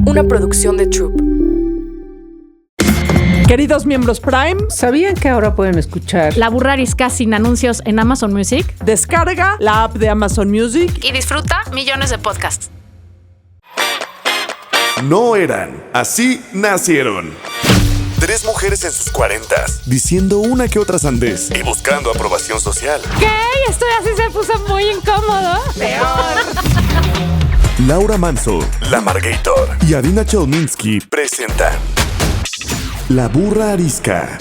una producción de Troop. Queridos miembros Prime, ¿sabían que ahora pueden escuchar La Burra Arisca sin anuncios en Amazon Music? Descarga la app de Amazon Music Y disfruta millones de podcasts. No eran, así nacieron. 3 mujeres en sus 40s, diciendo una que otra sandez y buscando aprobación social. ¿Qué? Esto así se puso muy incómodo. Laura Manso, La Margator y Adina Chelminsky presentan La Burra Arisca.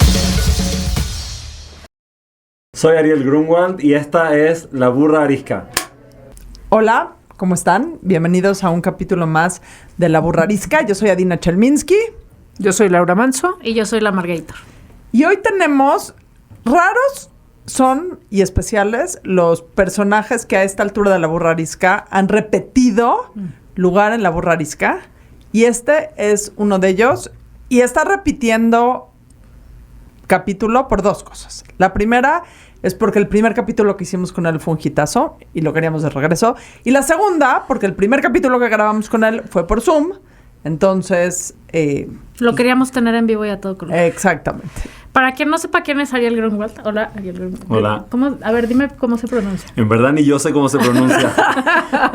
Soy Ariel Grunwald y esta es La Burra Arisca. Hola, ¿cómo están? Bienvenidos a un capítulo más de La Burra Arisca. Yo soy Adina Chelminsky. Yo soy Laura Manso. Y yo soy la Margator. Y hoy tenemos raros son y especiales los personajes que a esta altura de La Burra Arisca han repetido lugar en La Burra Arisca. Y este es uno de ellos. Y está repitiendo capítulo por 2 cosas. La primera es porque el primer capítulo que hicimos con él fue un hitazo y lo queríamos de regreso. Y la segunda, porque el primer capítulo que grabamos con él fue por Zoom. Entonces... lo queríamos tener en vivo y a todo color. Exactamente. Para quien no sepa quién es Ariel Grunwald. Hola, Ariel Grunwald. Hola. A ver, dime cómo se pronuncia. En verdad ni yo sé cómo se pronuncia.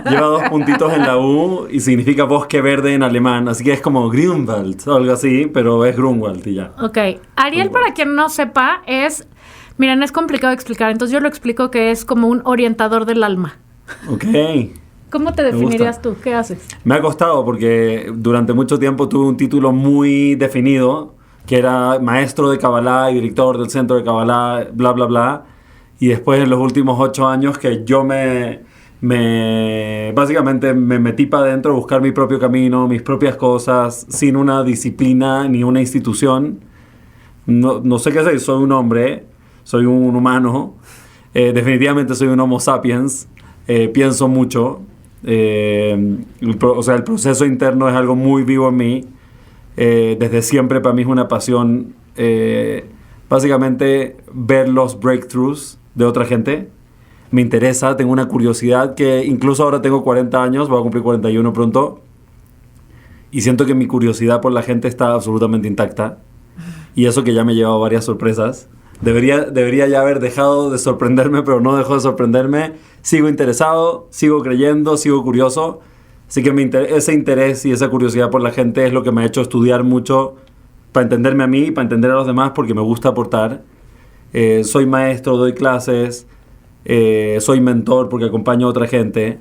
Lleva 2 puntitos en la U y significa bosque verde en alemán. Así que es como Grunwald o algo así, pero es Grunwald y ya. Ok. Ariel, Grunwald. para quien no sepa, es... Miren, es complicado de explicar. Entonces yo lo explico que es como un orientador del alma. Ok. ¿Cómo te definirías tú? ¿Qué haces? Me ha costado porque durante mucho tiempo tuve un título muy definido, que era maestro de Kabbalah y director del centro de Kabbalah, bla, bla, bla. Y después en los últimos 8 años que yo básicamente me metí para adentro a buscar mi propio camino, mis propias cosas, sin una disciplina ni una institución. No sé qué hacer, soy un hombre, soy un humano, definitivamente soy un homo sapiens, pienso mucho. El proceso interno es algo muy vivo en mí. Desde siempre para mí es una pasión básicamente ver los breakthroughs de otra gente. Me interesa, tengo una curiosidad que incluso ahora tengo 40 años, voy a cumplir 41 pronto y siento que mi curiosidad por la gente está absolutamente intacta y eso que ya me ha llevado varias sorpresas. Debería ya haber dejado de sorprenderme, pero no dejó de sorprenderme. Sigo interesado, sigo creyendo, sigo curioso. Así que ese interés y esa curiosidad por la gente es lo que me ha hecho estudiar mucho para entenderme a mí, para entender a los demás, porque me gusta aportar. Soy maestro, doy clases, soy mentor porque acompaño a otra gente.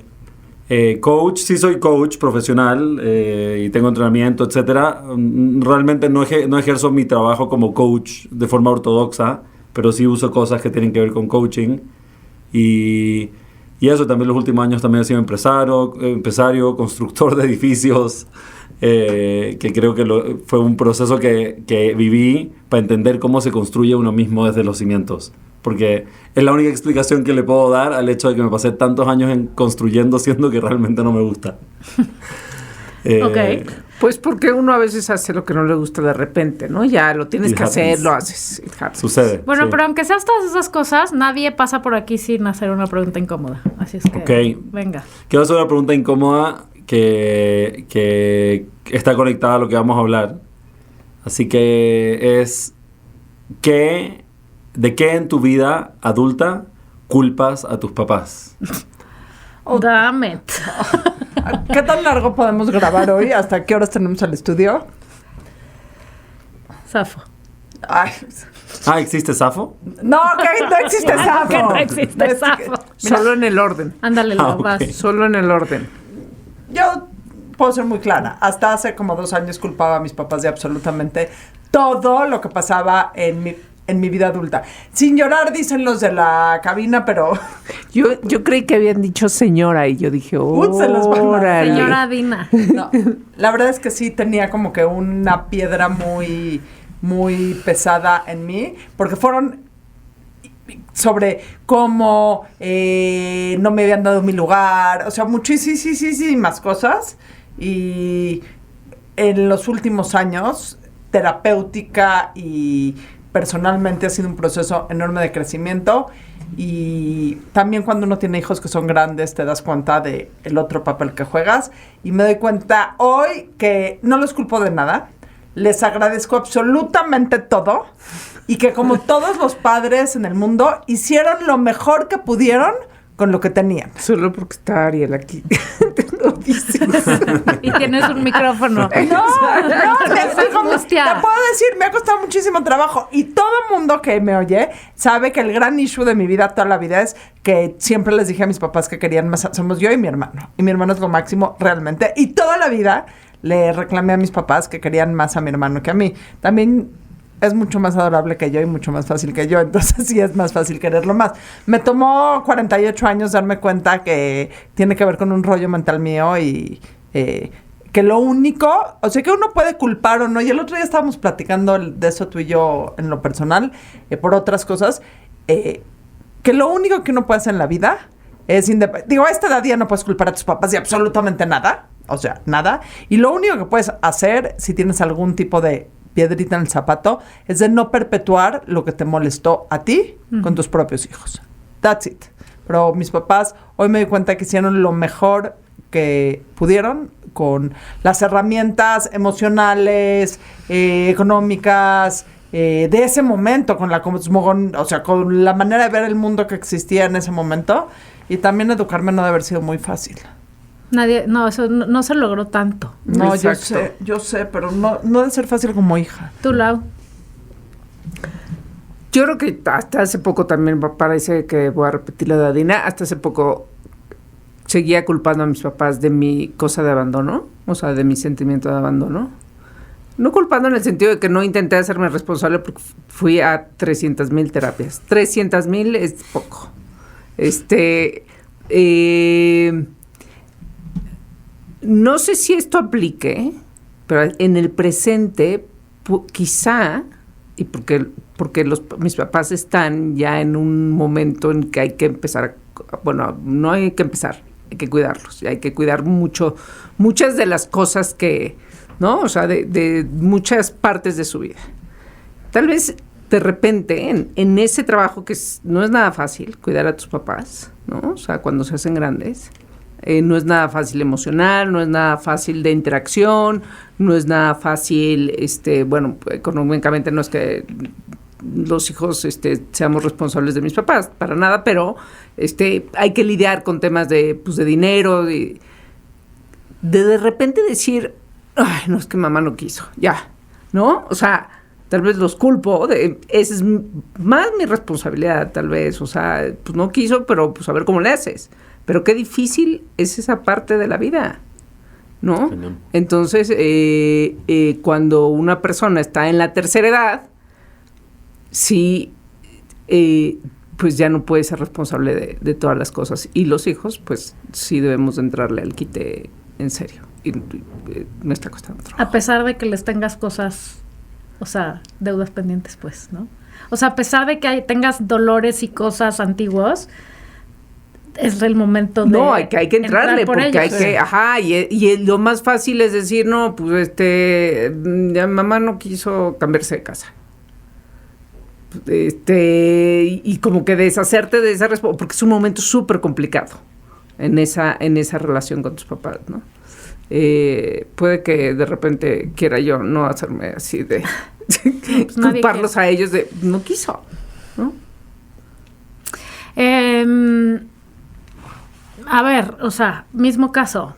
Coach, sí soy coach profesional y tengo entrenamiento, etc. Realmente no ejerzo mi trabajo como coach de forma ortodoxa, pero sí uso cosas que tienen que ver con coaching. Y eso también los últimos años también he sido empresario, constructor de edificios, que creo que fue un proceso que viví para entender cómo se construye uno mismo desde los cimientos. Porque es la única explicación que le puedo dar al hecho de que me pasé tantos años construyendo siendo que realmente no me gusta. Ok. Pues porque uno a veces hace lo que no le gusta de repente, ¿no? Ya lo tienes que hacer, lo haces. Sucede. Bueno, sí. pero aunque seas todas esas cosas, nadie pasa por aquí sin hacer una pregunta incómoda. Así es que, venga. Quiero hacer una pregunta incómoda que está conectada a lo que vamos a hablar. Así que es, ¿de qué en tu vida adulta culpas a tus papás? Damn it. ¿Qué tan largo podemos grabar hoy? ¿Hasta qué horas tenemos el estudio? Zafo. Ay. ¿Existe Safo? No, que no existe Safo. Que no existe Safo. Solo en el orden. Ándale, vas. Solo en el orden. Yo puedo ser muy clara. Hasta hace como 2 años culpaba a mis papás de absolutamente todo lo que pasaba en mi vida adulta. Sin llorar, dicen los de la cabina, pero... Yo creí que habían dicho señora y yo dije, se los van a- órale. Señora Dina. No, la verdad es que sí tenía como que una piedra muy, muy pesada en mí, porque fueron sobre cómo no me habían dado mi lugar, o sea, muchísimas cosas. Y en los últimos años, terapéutica y personalmente ha sido un proceso enorme de crecimiento y también cuando uno tiene hijos que son grandes te das cuenta de el otro papel que juegas y me doy cuenta hoy que no los culpo de nada, les agradezco absolutamente todo y que como todos los padres en el mundo hicieron lo mejor que pudieron con lo que tenían. Solo porque está Ariel aquí. Te lo dices. Y tienes un micrófono. No, te puedo Angustia. decir, me ha costado muchísimo trabajo y todo el mundo que me oye sabe que el gran issue de mi vida toda la vida es que siempre les dije a mis papás que querían más, somos yo y mi hermano es lo máximo realmente y toda la vida le reclamé a mis papás que querían más a mi hermano que a mí. También es mucho más adorable que yo y mucho más fácil que yo, entonces sí es más fácil quererlo más. Me tomó 48 años darme cuenta que tiene que ver con un rollo mental mío y que lo único, o sea, que uno puede culpar o no, y el otro día estábamos platicando de eso tú y yo en lo personal, por otras cosas, que lo único que uno puede hacer en la vida es digo, a esta edad ya no puedes culpar a tus papás de absolutamente nada, o sea, nada, y lo único que puedes hacer si tienes algún tipo de piedrita en el zapato, es de no perpetuar lo que te molestó a ti con tus propios hijos. That's it. Pero mis papás hoy me di cuenta que hicieron lo mejor que pudieron con las herramientas emocionales, económicas, de ese momento, con la cosmogonía, o sea, con la manera de ver el mundo que existía en ese momento. Y también educarme no debe haber sido muy fácil. Eso no se logró tanto. No, Exacto. yo sé, pero no debe ser fácil como hija. Tú, Lau. Yo creo que hasta hace poco también, parece que voy a repetir la de Adina, hasta hace poco seguía culpando a mis papás de mi cosa de abandono, o sea, de mi sentimiento de abandono. No culpando en el sentido de que no intenté hacerme responsable porque fui a 300,000 terapias. 300,000 es poco. No sé si esto aplique, pero en el presente quizá, y porque mis papás están ya en un momento en que hay que empezar, bueno, no hay que empezar, hay que cuidarlos, y hay que cuidar muchas de las cosas que, ¿no? O sea, de muchas partes de su vida. Tal vez de repente en ese trabajo que no es nada fácil, cuidar a tus papás, ¿no? O sea, cuando se hacen grandes. No es nada fácil emocional, no es nada fácil de interacción, no es nada fácil, bueno, económicamente no es que los hijos seamos responsables de mis papás, para nada, pero hay que lidiar con temas de dinero, de repente decir, ay, no, es que mamá no quiso, ya, ¿no? O sea, tal vez los culpo, esa es más mi responsabilidad, tal vez, o sea, pues no quiso, pero pues a ver cómo le haces. Pero qué difícil es esa parte de la vida, ¿no? Genial. Entonces, cuando una persona está en la tercera edad, sí, pues ya no puede ser responsable de todas las cosas. Y los hijos, pues sí debemos de entrarle al quite en serio. Y me está costando trabajo. A pesar de que les tengas cosas, o sea, deudas pendientes, pues, ¿no? O sea, a pesar de que tengas dolores y cosas antiguos, es el momento de... No, hay que entrarle, porque ellos. Hay que... Ajá, y lo más fácil es decir, no, pues, ya mamá no quiso cambiarse de casa. Y como que deshacerte de esa responsabilidad, porque es un momento súper complicado en esa relación con tus papás, ¿no? Puede que de repente quiera yo no hacerme así de... pues culparlos a ellos de... No quiso, ¿no? A ver, o sea, mismo caso.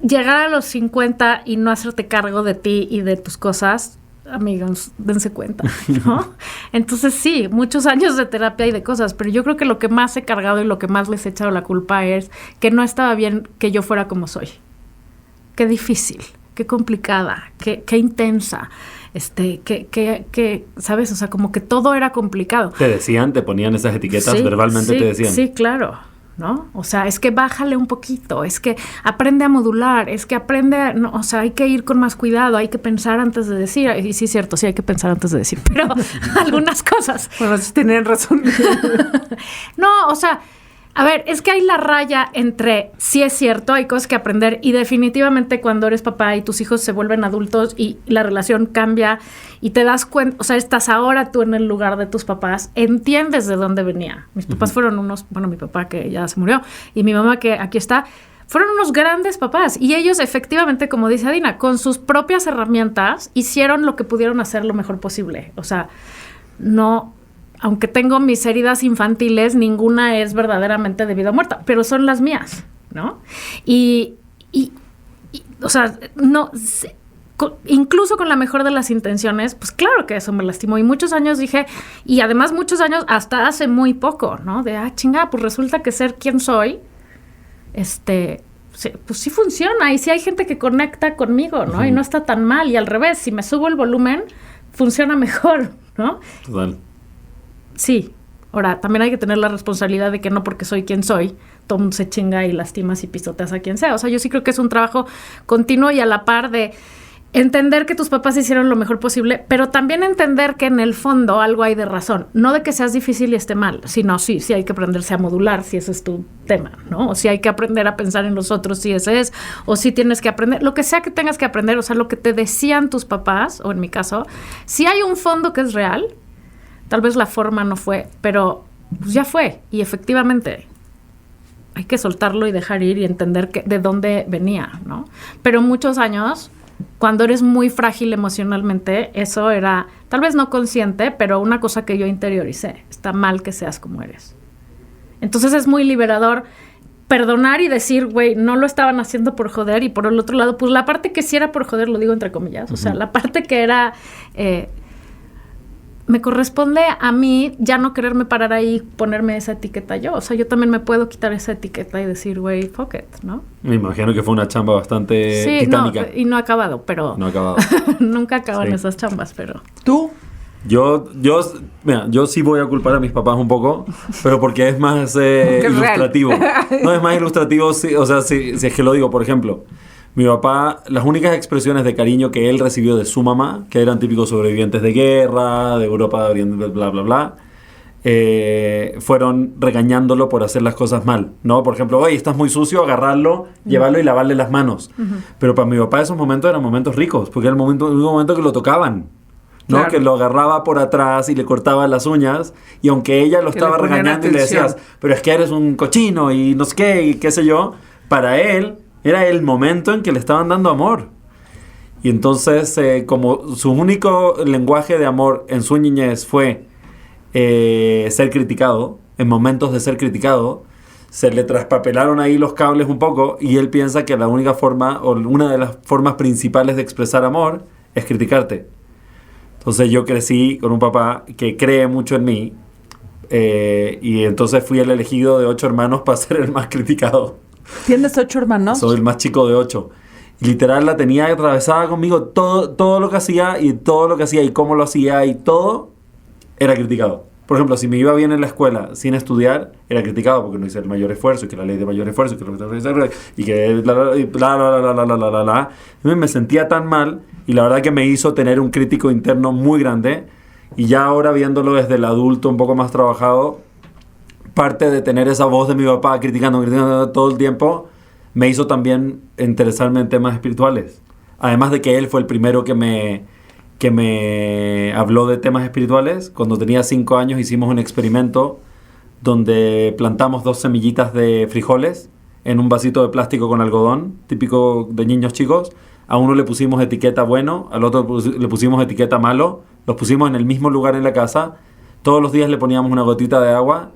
Llegar a los 50 y no hacerte cargo de ti y de tus cosas, amigos, dense cuenta, ¿no? Entonces sí, muchos años de terapia y de cosas, pero yo creo que lo que más he cargado y lo que más les he echado la culpa es que no estaba bien que yo fuera como soy. Qué difícil, qué complicada, qué intensa. Que, ¿sabes? O sea, como que todo era complicado. Te ponían esas etiquetas, sí, verbalmente te decían. Sí, claro, ¿no? O sea, es que bájale un poquito, es que aprende a modular, es que aprende no, o sea, hay que ir con más cuidado, hay que pensar antes de decir, y sí es cierto, sí hay que pensar antes de decir, pero algunas cosas. Bueno, sí tenían razón. No, o sea, A ver, es que hay la raya entre, sí es cierto, hay cosas que aprender y definitivamente cuando eres papá y tus hijos se vuelven adultos y la relación cambia y te das cuenta, o sea, estás ahora tú en el lugar de tus papás, entiendes de dónde venía. Mis papás fueron mi papá que ya se murió y mi mamá que aquí está, fueron unos grandes papás y ellos efectivamente, como dice Adina, con sus propias herramientas hicieron lo que pudieron hacer lo mejor posible. O sea, no... Aunque tengo mis heridas infantiles, ninguna es verdaderamente de vida o muerta, pero son las mías, ¿no? Y o sea, no, incluso con la mejor de las intenciones, pues claro que eso me lastimó. Y muchos años dije, y además muchos años hasta hace muy poco, ¿no? De, chinga, pues resulta que ser quien soy, pues sí funciona. Y sí hay gente que conecta conmigo, ¿no? Y no está tan mal. Y al revés, si me subo el volumen, funciona mejor, ¿no? Total. Sí, ahora, también hay que tener la responsabilidad de que no porque soy quien soy, todo mundo se chinga y lastimas y pisoteas a quien sea. O sea, yo sí creo que es un trabajo continuo y a la par de entender que tus papás hicieron lo mejor posible, pero también entender que en el fondo algo hay de razón. No de que seas difícil y esté mal, sino sí hay que aprenderse a modular si ese es tu tema, ¿no? O si hay que aprender a pensar en los otros si ese es, o si tienes que aprender, lo que sea que tengas que aprender, o sea, lo que te decían tus papás, o en mi caso, si hay un fondo que es real. Tal vez la forma no fue, pero pues ya fue. Y efectivamente hay que soltarlo y dejar ir y entender de dónde venía, ¿no? Pero muchos años, cuando eres muy frágil emocionalmente, eso era, tal vez no consciente, pero una cosa que yo interioricé. Está mal que seas como eres. Entonces es muy liberador perdonar y decir, güey, no lo estaban haciendo por joder. Y por el otro lado, pues la parte que sí era por joder, lo digo entre comillas. O sea, la parte que era... me corresponde a mí ya no quererme parar ahí y ponerme esa etiqueta yo. O sea, yo también me puedo quitar esa etiqueta y decir, güey, fuck it, ¿no? Me imagino que fue una chamba bastante titánica. No, y no ha acabado, pero... No ha acabado. Nunca acaban esas chambas, pero... ¿Tú? Mira, yo sí voy a culpar a mis papás un poco, pero porque es más ilustrativo. No, es más ilustrativo, sí, o sea, si es que lo digo, por ejemplo... Mi papá, las únicas expresiones de cariño que él recibió de su mamá, que eran típicos sobrevivientes de guerra, de Europa, bla, bla, bla, fueron regañándolo por hacer las cosas mal, ¿no? Por ejemplo, oye, estás muy sucio, agarrarlo, llevarlo y lavarle las manos. Pero para mi papá esos momentos eran momentos ricos, porque era el único momento que lo tocaban, ¿no? Claro. Que lo agarraba por atrás y le cortaba las uñas, y aunque ella lo estaba regañando y le decías, pero es que eres un cochino y no sé qué, y qué sé yo, para él... Era el momento en que le estaban dando amor. Y entonces, como su único lenguaje de amor en su niñez fue ser criticado, en momentos de ser criticado, se le traspapelaron ahí los cables un poco y él piensa que la única forma, o una de las formas principales de expresar amor, es criticarte. Entonces yo crecí con un papá que cree mucho en mí y entonces fui el elegido de 8 hermanos para ser el más criticado. ¿Tienes 8 hermanos? Soy el más chico de 8. Literal, la tenía atravesada conmigo. Todo lo que hacía y cómo lo hacía y todo era criticado. Por ejemplo, si me iba bien en la escuela sin estudiar, era criticado porque no hice el mayor esfuerzo, y que la ley de mayor esfuerzo, y que bla. Me sentía tan mal y la verdad que me hizo tener un crítico interno muy grande. Y ya ahora viéndolo desde el adulto un poco más trabajado, parte de tener esa voz de mi papá criticando todo el tiempo me hizo también interesarme en temas espirituales. Además de que él fue el primero que me habló de temas espirituales. Cuando tenía 5 años hicimos un experimento donde plantamos 2 semillitas de frijoles en un vasito de plástico con algodón, típico de niños chicos. A uno le pusimos etiqueta bueno, al otro le pusimos etiqueta malo. Los pusimos en el mismo lugar en la casa. Todos los días le poníamos una gotita de agua.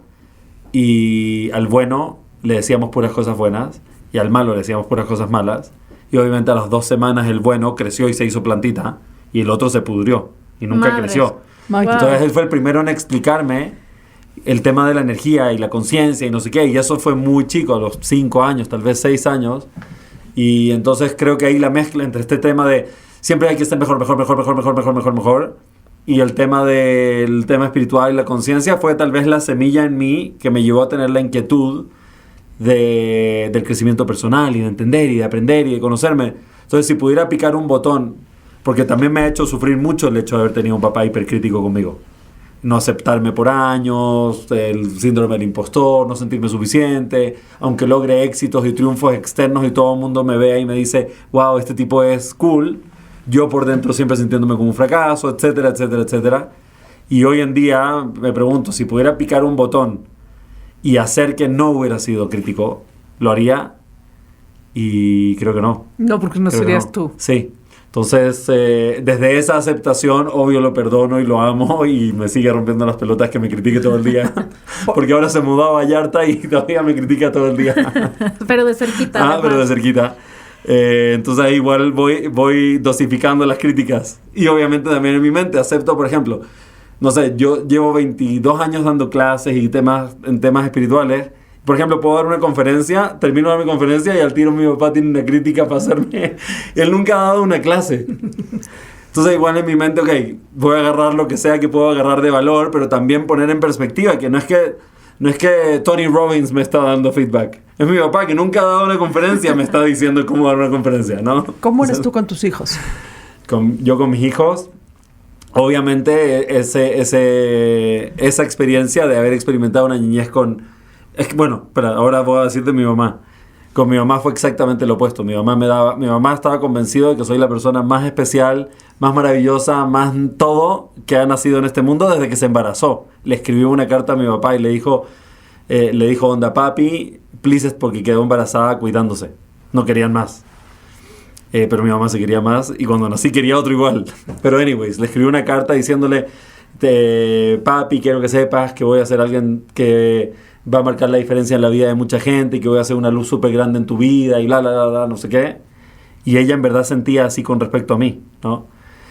Y al bueno le decíamos puras cosas buenas y al malo le decíamos puras cosas malas. Y obviamente a las 2 semanas el bueno creció y se hizo plantita y el otro se pudrió y nunca creció. Wow. Entonces él fue el primero en explicarme el tema de la energía y la conciencia y no sé qué. Y eso fue muy chico, a los 5 años, tal vez 6 años. Y entonces creo que ahí la mezcla entre este tema de siempre hay que estar mejor. Y el tema espiritual y la conciencia fue tal vez la semilla en mí que me llevó a tener la inquietud del crecimiento personal y de entender y de aprender y de conocerme. Entonces, si pudiera picar un botón, porque también me ha hecho sufrir mucho el hecho de haber tenido un papá hipercrítico conmigo. no aceptarme por años, el síndrome del impostor, no sentirme suficiente, aunque logre éxitos y triunfos externos y todo el mundo me vea y me dice, wow, este tipo es cool, yo por dentro siempre sintiéndome como un fracaso, etcétera, etcétera, etcétera. Y hoy en día me pregunto, si pudiera picar un botón y hacer que no hubiera sido crítico, ¿lo haría? Y creo que no. No, porque no Creo que serías no. tú. Sí. Entonces, desde esa aceptación, obvio lo perdono y lo amo y me sigue rompiendo las pelotas que me critique todo el día. Porque ahora se mudó a Vallarta y todavía me critica todo el día. Pero de cerquita. Ah, además. pero de cerquita. Entonces ahí igual voy dosificando las críticas. Y obviamente también en mi mente acepto, por ejemplo, no sé, yo llevo 22 años dando clases y en temas espirituales. Por ejemplo, puedo dar una conferencia, termino de dar mi conferencia y al tiro mi papá tiene una crítica para hacerme. Él nunca ha dado una clase. Entonces igual en mi mente, ok, voy a agarrar lo que sea que puedo agarrar de valor, pero también poner en perspectiva que no es que Tony Robbins me está dando feedback. Es mi papá que nunca ha dado una conferencia me está diciendo cómo dar una conferencia, ¿no? ¿Cómo eres tú con tus hijos? Yo con mis hijos, obviamente esa experiencia de haber experimentado una niñez con... ahora voy a decir de mi mamá. Con mi mamá fue exactamente lo opuesto. Mi mamá estaba convencida de que soy la persona más especial, más maravillosa, más todo que ha nacido en este mundo desde que se embarazó. Le escribió una carta a mi papá y le dijo, onda papi, please, porque quedó embarazada cuidándose. No querían más. Pero mi mamá se quería más y cuando nací quería otro igual. Pero anyways, le escribió una carta diciéndole, papi, quiero que sepas que voy a ser alguien que va a marcar la diferencia en la vida de mucha gente y que voy a hacer una luz súper grande en tu vida y bla, bla, bla, bla, no sé qué. Y ella en verdad sentía así con respecto a mí, ¿no?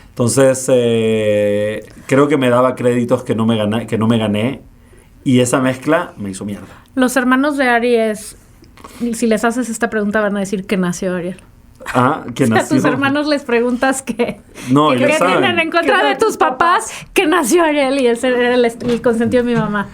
Entonces, creo que me daba créditos que no me gané y esa mezcla me hizo mierda. Los hermanos de Aries, si les haces esta pregunta van a decir que nació Ariel. Ah, que O sea, nació. a tus hermanos les preguntas que No, ellos saben. tienen en contra de tus papás que nació Ariel y ese era el consentido de mi mamá.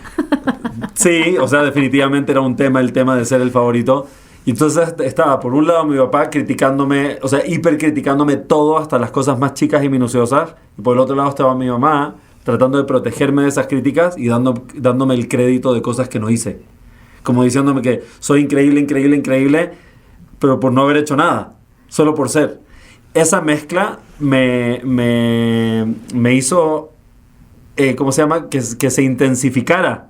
Sí, o sea, definitivamente era el tema de ser el favorito. Y entonces estaba, por un lado, mi papá criticándome, o sea, hiper criticándome todo, hasta las cosas más chicas y minuciosas. Y por el otro lado estaba mi mamá tratando de protegerme de esas críticas y dándome el crédito de cosas que no hice. Como diciéndome que soy increíble, increíble, increíble, pero por no haber hecho nada, solo por ser. Esa mezcla me hizo, ¿cómo se llama? Que se intensificara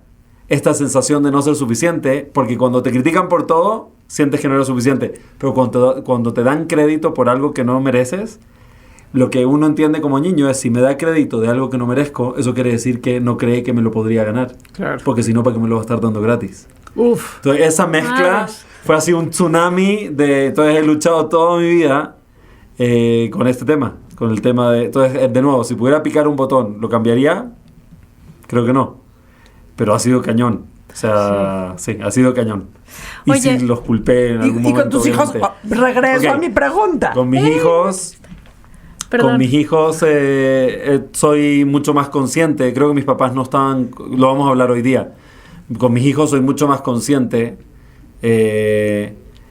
esta sensación de no ser suficiente, porque cuando te critican por todo, sientes que no eres suficiente. Pero cuando te dan crédito por algo que no mereces, lo que uno entiende como niño es, si me da crédito de algo que no merezco, eso quiere decir que no cree que me lo podría ganar. Claro. Porque si no, ¿para qué me lo va a estar dando gratis? Uf. Entonces, esa mezcla fue así un tsunami entonces he luchado toda mi vida con este tema, con el tema de... Entonces, de nuevo, si pudiera picar un botón, ¿lo cambiaría? Creo que no. Pero ha sido cañón. O sea, sí ha sido cañón. Y Oye, sí los culpé en algún momento. Y con tus hijos, obviamente. regreso Ok. a mi pregunta. Con mis hijos... Perdón. Con mis hijos soy mucho más consciente. Creo que mis papás no estaban... Lo vamos a hablar hoy día. Con mis hijos soy mucho más consciente.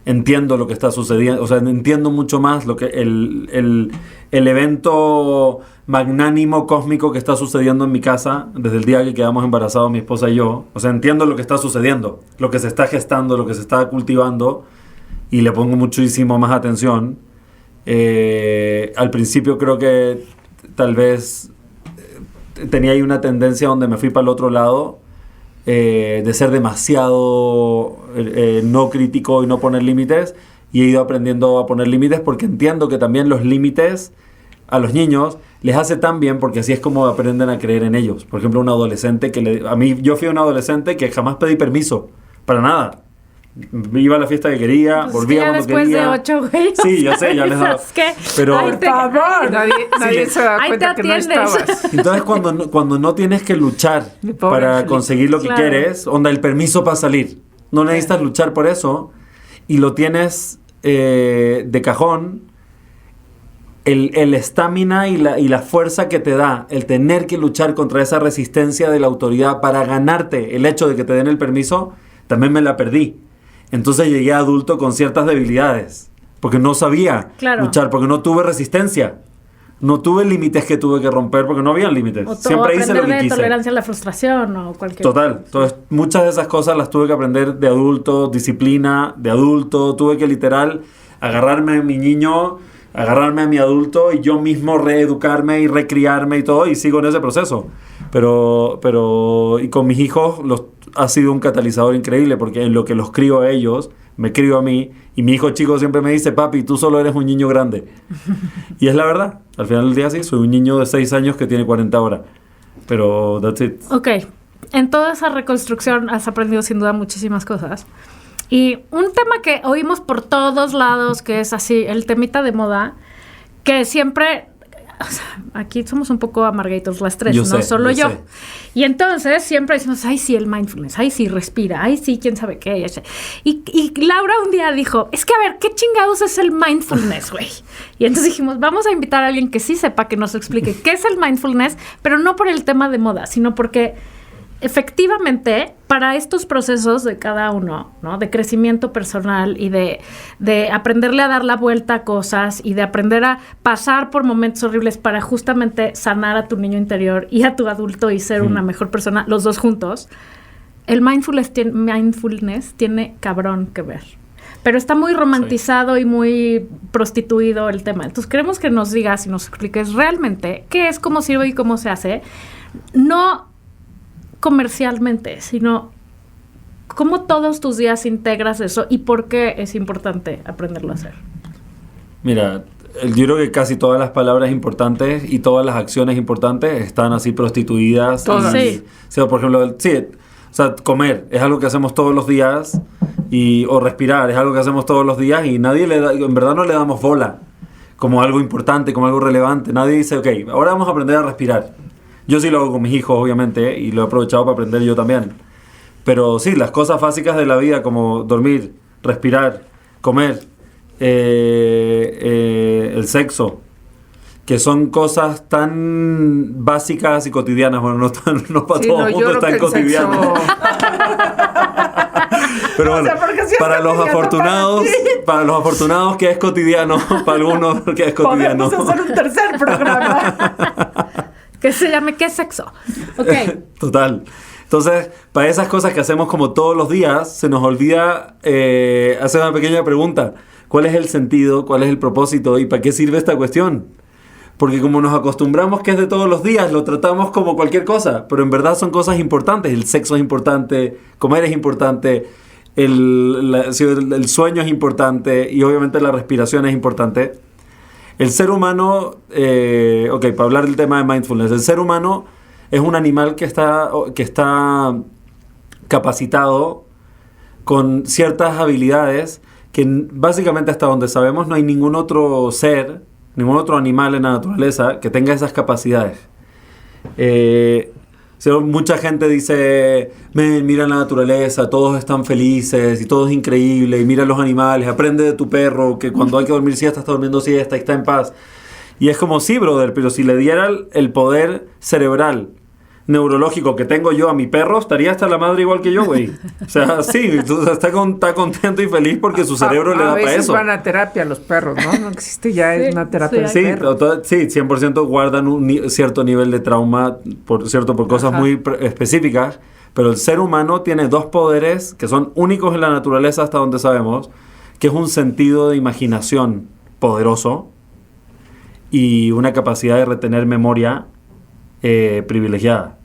Entiendo lo que está sucediendo. O sea, entiendo mucho más lo que el evento magnánimo, cósmico que está sucediendo en mi casa desde el día que quedamos embarazados mi esposa y yo. O sea, entiendo lo que está sucediendo, lo que se está gestando, lo que se está cultivando y le pongo muchísimo más atención. Al principio creo que tal vez tenía ahí una tendencia donde me fui para el otro lado, de ser demasiado no crítico y no poner límites, y he ido aprendiendo a poner límites porque entiendo que también los límites a los niños les hace tan bien, porque así es como aprenden a creer en ellos. Por ejemplo, un adolescente yo fui un adolescente que jamás pedí permiso para nada. Iba a la fiesta que quería, Pues volvía ya cuando después quería. de 8, güey. Sí, ya sé, ya les daba. ¿Sabes qué? Pero Ay, Por favor. Nadie se da Ahí cuenta te que no atiendes. estabas. entonces cuando no tienes que luchar Mi pobre para Felipe. conseguir lo que Claro. quieres, onda el permiso para salir, no necesitas luchar por eso y lo tienes de cajón. El estamina y la fuerza que te da el tener que luchar contra esa resistencia de la autoridad para ganarte el hecho de que te den el permiso, también me la perdí. Entonces llegué adulto con ciertas debilidades, porque no sabía Claro. luchar, porque no tuve resistencia. No tuve límites que tuve que romper porque no había límites. Siempre hice lo que de quise. tolerancia a la frustración o cualquier Total. Entonces, muchas de esas cosas las tuve que aprender de adulto, disciplina de adulto. Tuve que literal agarrarme a mi niño, agarrarme a mi adulto y yo mismo reeducarme y recriarme y todo, y sigo en ese proceso. Pero y con mis hijos ha sido un catalizador increíble porque en lo que los crío a ellos, me crío a mí, y mi hijo chico siempre me dice, papi, tú solo eres un niño grande. Y es la verdad. Al final del día sí, soy un niño de 6 años que tiene 40 ahora. Pero that's it. Ok. En toda esa reconstrucción has aprendido sin duda muchísimas cosas. Y un tema que oímos por todos lados, que es así, el temita de moda, que siempre... O sea, aquí somos un poco amargaditos las tres, Yo no sé, solo yo. sé. Y entonces siempre decimos, ay, sí, el mindfulness, ay, sí, respira, ay, sí, quién sabe qué. Y Laura un día dijo, es que a ver, ¿qué chingados es el mindfulness, güey? Y entonces dijimos, vamos a invitar a alguien que sí sepa, que nos explique qué es el mindfulness, pero no por el tema de moda, sino porque efectivamente, para estos procesos de cada uno, ¿no? De crecimiento personal y de aprenderle a dar la vuelta a cosas y de aprender a pasar por momentos horribles para justamente sanar a tu niño interior y a tu adulto y ser una mejor persona, los dos juntos, el mindfulness tiene cabrón que ver. Pero está muy romantizado y muy prostituido el tema. Entonces queremos que nos digas y nos expliques realmente qué es, cómo sirve y cómo se hace. No comercialmente, sino cómo todos tus días integras eso y por qué es importante aprenderlo a hacer. Mira, yo creo que casi todas las palabras importantes y todas las acciones importantes están así prostituidas. Todas. Sí. O sea, por ejemplo, o sea, comer es algo que hacemos todos los días o respirar es algo que hacemos todos los días y nadie en verdad no le damos bola como algo importante, como algo relevante. Nadie dice, ok, ahora vamos a aprender a respirar. Yo sí lo hago con mis hijos, obviamente, y lo he aprovechado para aprender yo también. Pero sí, las cosas básicas de la vida, como dormir, respirar, comer, el sexo, que son cosas tan básicas y cotidianas. Bueno, no para todo el mundo es tan cotidiano. Pero bueno, si para los afortunados que es cotidiano, para algunos que es cotidiano. Podemos hacer un tercer programa. Que se llame ¿qué es sexo? Ok. Total. Entonces, para esas cosas que hacemos como todos los días, se nos olvida hacer una pequeña pregunta. ¿Cuál es el sentido? ¿Cuál es el propósito? ¿Y para qué sirve esta cuestión? Porque como nos acostumbramos que es de todos los días, lo tratamos como cualquier cosa. Pero en verdad son cosas importantes. El sexo es importante, comer es importante, el sueño es importante y obviamente la respiración es importante. El ser humano, para hablar del tema de mindfulness, el ser humano es un animal que está capacitado con ciertas habilidades que básicamente hasta donde sabemos no hay ningún otro ser, ningún otro animal en la naturaleza que tenga esas capacidades. Mucha gente dice, mira la naturaleza, todos están felices y todo es increíble, y mira los animales, aprende de tu perro, que cuando hay que dormir siesta está durmiendo siesta y está en paz. Y es como, sí, brother, pero si le diera el poder cerebral, neurológico que tengo yo a mi perro, estaría hasta la madre igual que yo, güey. O sea, sí, está contento y feliz porque su cerebro le da para eso. A veces van a terapia los perros, ¿no? No existe ya es una terapia de perros. Sí, 100% guardan un cierto nivel de trauma, por cosas muy específicas, pero el ser humano tiene dos poderes que son únicos en la naturaleza hasta donde sabemos, que es un sentido de imaginación poderoso y una capacidad de retener memoria privilegiada.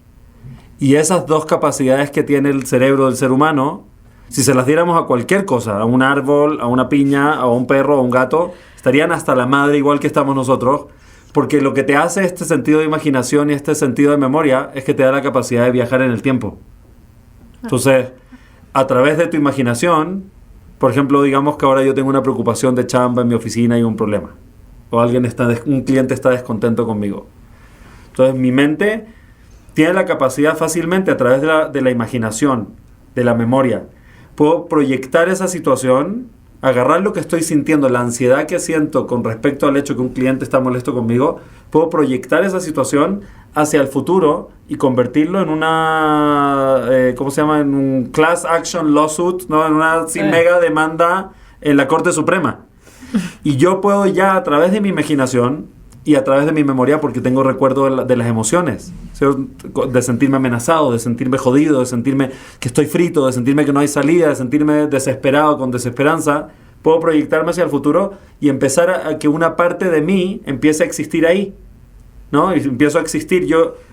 Y esas dos capacidades que tiene el cerebro del ser humano, si se las diéramos a cualquier cosa, a un árbol, a una piña, a un perro, a un gato, estarían hasta la madre igual que estamos nosotros, porque lo que te hace este sentido de imaginación y este sentido de memoria es que te da la capacidad de viajar en el tiempo. Entonces, a través de tu imaginación, por ejemplo, digamos que ahora yo tengo una preocupación de chamba en mi oficina y un problema, o un cliente está descontento conmigo. Entonces, mi mente tiene la capacidad fácilmente, a través de la imaginación, de la memoria, puedo proyectar esa situación, agarrar lo que estoy sintiendo, la ansiedad que siento con respecto al hecho que un cliente está molesto conmigo, puedo proyectar esa situación hacia el futuro y convertirlo en una, en un class action lawsuit, ¿no? En una mega demanda en la Corte Suprema. Y yo puedo ya, a través de mi imaginación, y a través de mi memoria porque tengo recuerdo de las emociones, ¿sí? De sentirme amenazado, de sentirme jodido, de sentirme que estoy frito, de sentirme que no hay salida, de sentirme desesperado, con desesperanza. Puedo proyectarme hacia el futuro y empezar a que una parte de mí empiece a existir ahí, ¿no? Y empiezo a existir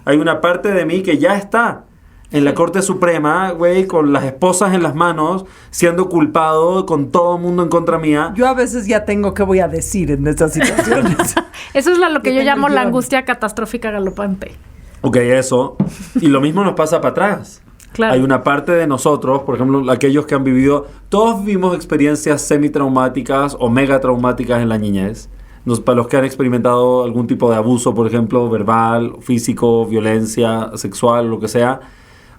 hay una parte de mí que ya está en la Corte Suprema, güey, con las esposas en las manos, siendo culpado, con todo el mundo en contra mía. Yo a veces ya tengo qué voy a decir en estas situaciones. Eso es lo que yo tengo llamo la guión. angustia catastrófica galopante. Ok, eso. Y lo mismo nos pasa para atrás. Claro. Hay una parte de nosotros, por ejemplo, aquellos que han vivido, todos vivimos experiencias semi-traumáticas o mega traumáticas en la niñez. Para los que han experimentado algún tipo de abuso, por ejemplo, verbal, físico, violencia sexual, lo que sea,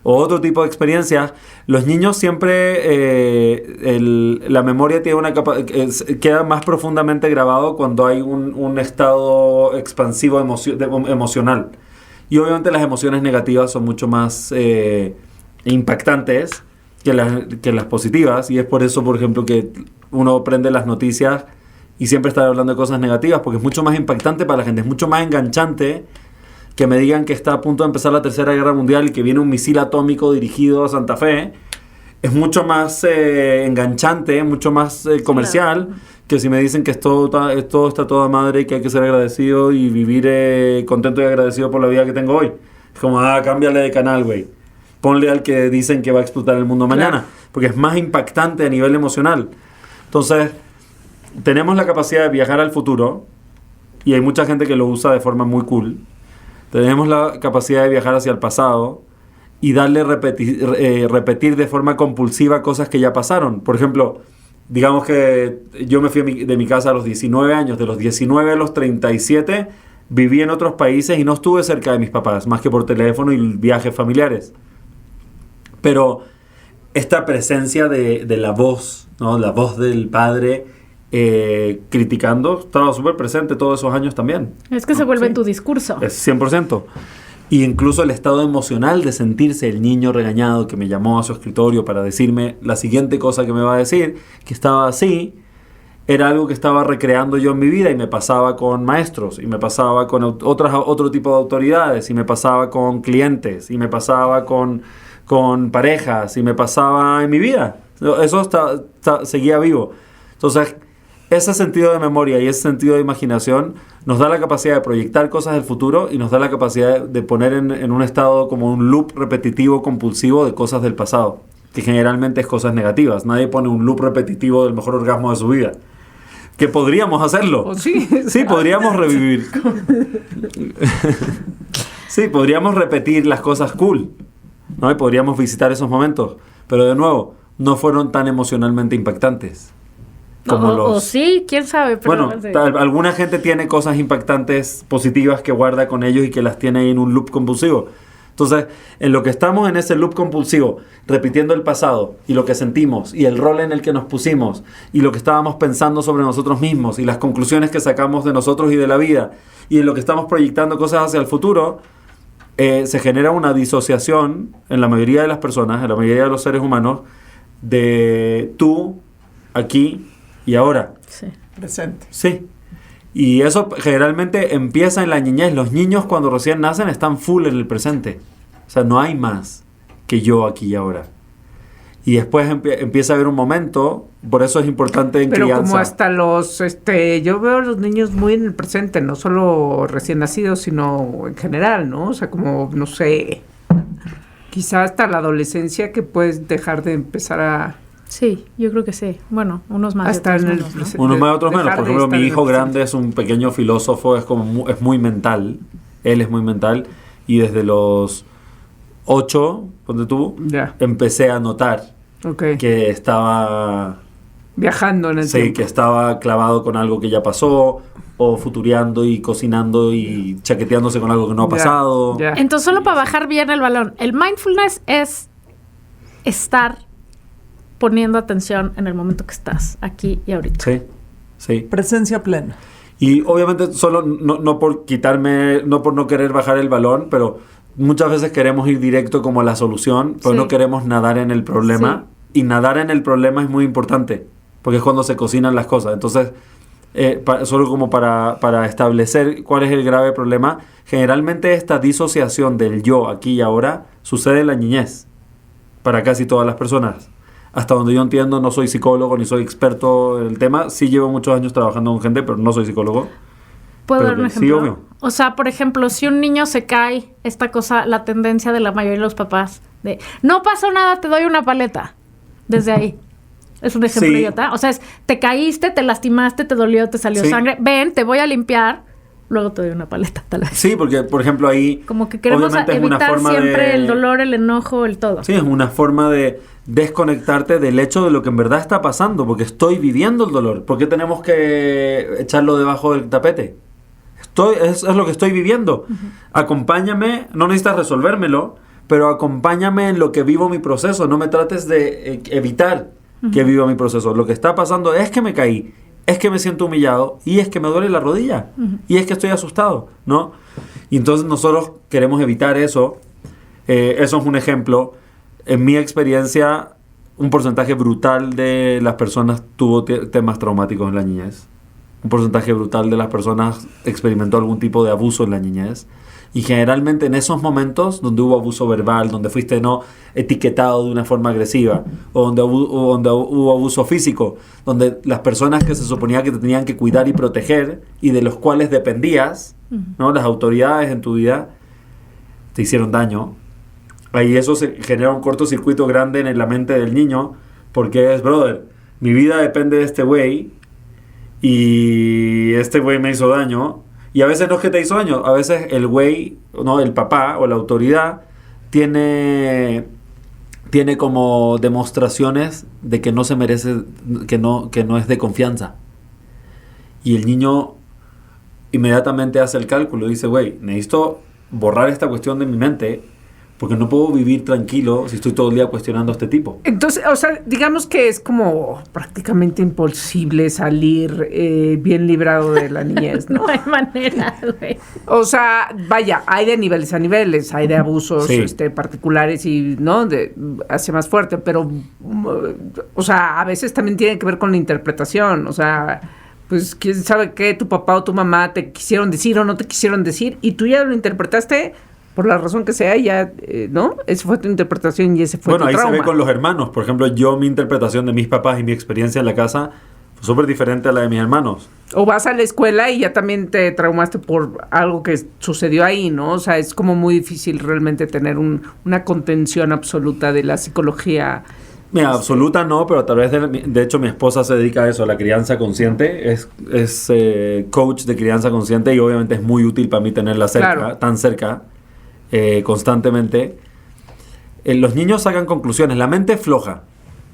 o otro tipo de experiencias, los niños siempre, la memoria tiene queda más profundamente grabado cuando hay un estado expansivo emocional. Y obviamente las emociones negativas son mucho más impactantes que las positivas, y es por eso, por ejemplo, que uno prende las noticias y siempre está hablando de cosas negativas, porque es mucho más impactante para la gente, es mucho más enganchante que me digan que está a punto de empezar la Tercera Guerra Mundial y que viene un misil atómico dirigido a Santa Fe. Es mucho más enganchante, mucho más comercial, que si me dicen que todo está toda madre y que hay que ser agradecido y vivir contento y agradecido por la vida que tengo hoy. Es como, cámbiale de canal, güey. Ponle al que dicen que va a explotar el mundo mañana, porque es más impactante a nivel emocional. Entonces, tenemos la capacidad de viajar al futuro, y hay mucha gente que lo usa de forma muy cool. Tenemos la capacidad de viajar hacia el pasado y darle repetir de forma compulsiva cosas que ya pasaron. Por ejemplo, digamos que yo me fui de mi casa a los 19 años. De los 19 a los 37 viví en otros países y no estuve cerca de mis papás, más que por teléfono y viajes familiares. Pero esta presencia de la voz, ¿no? La voz del padre criticando, estaba súper presente todos esos años también. Es que se vuelve en tu discurso. Es 100%. Y incluso el estado emocional de sentirse el niño regañado que me llamó a su escritorio para decirme la siguiente cosa que me va a decir, que estaba así, era algo que estaba recreando yo en mi vida, y me pasaba con maestros, y me pasaba con otro tipo de autoridades, y me pasaba con clientes, y me pasaba con parejas, y me pasaba en mi vida. Eso seguía vivo. Entonces, ese sentido de memoria y ese sentido de imaginación nos da la capacidad de proyectar cosas del futuro y nos da la capacidad de poner en un estado como un loop repetitivo compulsivo de cosas del pasado, que generalmente es cosas negativas. Nadie pone un loop repetitivo del mejor orgasmo de su vida. Que podríamos hacerlo. Oh, sí. Sí, podríamos revivir. Sí, podríamos repetir las cosas cool, ¿no? Y podríamos visitar esos momentos. Pero de nuevo, no fueron tan emocionalmente impactantes. O sí, quién sabe. Pero Bueno, alguna gente tiene cosas impactantes positivas que guarda con ellos y que las tiene ahí en un loop compulsivo. Entonces, en lo que estamos en ese loop compulsivo, repitiendo el pasado y lo que sentimos y el rol en el que nos pusimos y lo que estábamos pensando sobre nosotros mismos y las conclusiones que sacamos de nosotros y de la vida, y en lo que estamos proyectando cosas hacia el futuro, se genera una disociación en la mayoría de las personas, en la mayoría de los seres humanos, de tú, aquí y ahora. Sí. Presente. Sí. Y eso generalmente empieza en la niñez. Los niños cuando recién nacen están full en el presente. O sea, no hay más que yo aquí y ahora. Y después empieza a haber un momento, por eso es importante en Pero crianza. como hasta yo veo a los niños muy en el presente, no solo recién nacidos, sino en general, ¿no? O sea, como, no sé, quizá hasta la adolescencia que puedes dejar de empezar a... Sí, yo creo que sí. Bueno, unos más. Hasta otros en el menos, ¿no? presente. Unos más, otros menos. Dejar Por de ejemplo, estar mi en hijo el presente. grande es un pequeño filósofo, es muy mental. Él es muy mental. Y desde los 8, ponte tú, Ya, empecé a notar ok. que estaba... Viajando en el Sí, tiempo. que estaba clavado con algo que ya pasó, o futureando y cocinando y chaqueteándose con algo que no ha Ya, pasado. ya. Entonces, solo para bajar bien el balón, el mindfulness es estar poniendo atención en el momento que estás, aquí y ahorita. Sí, sí. Presencia plena. Y obviamente solo no por quitarme, no por no querer bajar el balón, pero muchas veces queremos ir directo como a la solución, pero Sí. no queremos nadar en el problema. Y nadar en el problema es muy importante, porque es cuando se cocinan las cosas. Entonces, solo como para establecer cuál es el grave problema. Generalmente esta disociación del yo aquí y ahora sucede en la niñez para casi todas las personas. Hasta donde yo entiendo, no soy psicólogo ni soy experto en el tema. Sí llevo muchos años trabajando con gente, pero no soy psicólogo. ¿Puedo Pero dar un sí, ejemplo? obvio. O sea, por ejemplo, si un niño se cae, esta cosa, la tendencia de la mayoría de los papás de no pasó nada, te doy una paleta. Desde ahí. Es un ejemplo Sí. idiota. O sea, te caíste, te lastimaste, te dolió, te salió Sí. sangre. Ven, te voy a limpiar, luego te doy una paleta, tal vez. Sí, porque, por ejemplo, ahí... Como que queremos obviamente es una evitar forma siempre de- el dolor, el enojo, el todo. Sí, es una forma de desconectarte del hecho de lo que en verdad está pasando, porque estoy viviendo el dolor. ¿Por qué tenemos que echarlo debajo del tapete? Es lo que estoy viviendo. Acompáñame, no necesitas resolvérmelo, pero acompáñame en lo que vivo mi proceso. No me trates de evitar que viva mi proceso. Lo que está pasando es que me caí, es que me siento humillado y es que me duele la rodilla y es que estoy asustado, ¿no? Y entonces nosotros queremos evitar eso. Eso es un ejemplo. En mi experiencia, un porcentaje brutal de las personas tuvo temas traumáticos en la niñez. Un porcentaje brutal de las personas experimentó algún tipo de abuso en la niñez. Y generalmente en esos momentos donde hubo abuso verbal, donde fuiste no etiquetado de una forma agresiva, o donde hubo abuso físico, donde las personas que se suponía que te tenían que cuidar y proteger y de los cuales dependías, ¿no? Las autoridades en tu vida, te hicieron daño. Ahí eso se genera un cortocircuito grande en la mente del niño, porque es, brother, mi vida depende de este güey, y este güey me hizo daño. Y a veces no es que te hizo daño, a veces el güey, no, el papá o la autoridad tiene como demostraciones de que no se merece, que no es de confianza. Y el niño inmediatamente hace el cálculo y dice, güey, necesito borrar esta cuestión de mi mente porque no puedo vivir tranquilo si estoy todo el día cuestionando a este tipo. Entonces, o sea, digamos que es como prácticamente imposible salir bien librado de la niñez, ¿no? No hay manera, güey. O sea, vaya, hay de niveles a niveles, hay de abusos Sí. particulares y, ¿no? Hace más fuerte, pero, o sea, a veces también tiene que ver con la interpretación, o sea, pues quién sabe qué tu papá o tu mamá te quisieron decir o no te quisieron decir y tú ya lo interpretaste por la razón que sea, ya, ¿no? Esa fue tu interpretación y ese fue Bueno, tu ahí trauma. se ve con los hermanos. Por ejemplo, mi interpretación de mis papás y mi experiencia en la casa fue súper diferente a la de mis hermanos. O vas a la escuela y ya también te traumaste por algo que sucedió ahí, ¿no? O sea, es como muy difícil realmente tener una contención absoluta de la psicología. Mira, absoluta no, pero a través de hecho mi esposa se dedica a eso, a la crianza consciente, es coach de crianza consciente y obviamente es muy útil para mí tenerla cerca, Claro. tan cerca, constantemente. Los niños sacan conclusiones, la mente es floja,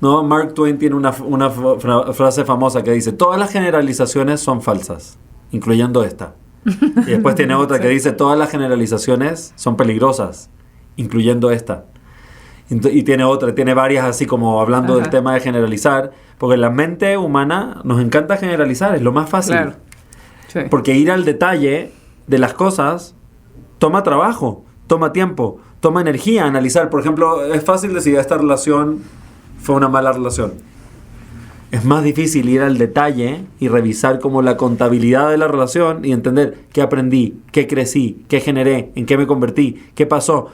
¿no? Mark Twain tiene una frase famosa que dice, todas las generalizaciones son falsas, incluyendo esta. Y después tiene otra que dice, todas las generalizaciones son peligrosas, incluyendo esta. Y tiene otra, tiene varias así como hablando Ajá. del tema de generalizar, porque la mente humana nos encanta generalizar, es lo más fácil. Claro. Sí. Porque ir al detalle de las cosas toma trabajo, toma tiempo, toma energía analizar. Por ejemplo, es fácil decir esta relación fue una mala relación. Es más difícil ir al detalle y revisar como la contabilidad de la relación y entender qué aprendí, qué crecí, qué generé, en qué me convertí, qué pasó.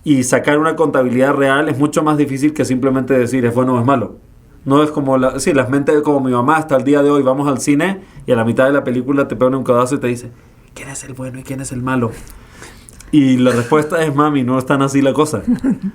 Y sacar una contabilidad real es mucho más difícil que simplemente decir es bueno o es malo. No es como las mentes como mi mamá hasta el día de hoy, vamos al cine y a la mitad de la película te pone un codazo y te dice ¿quién es el bueno y quién es el malo? Y la respuesta es mami, no es tan así la cosa.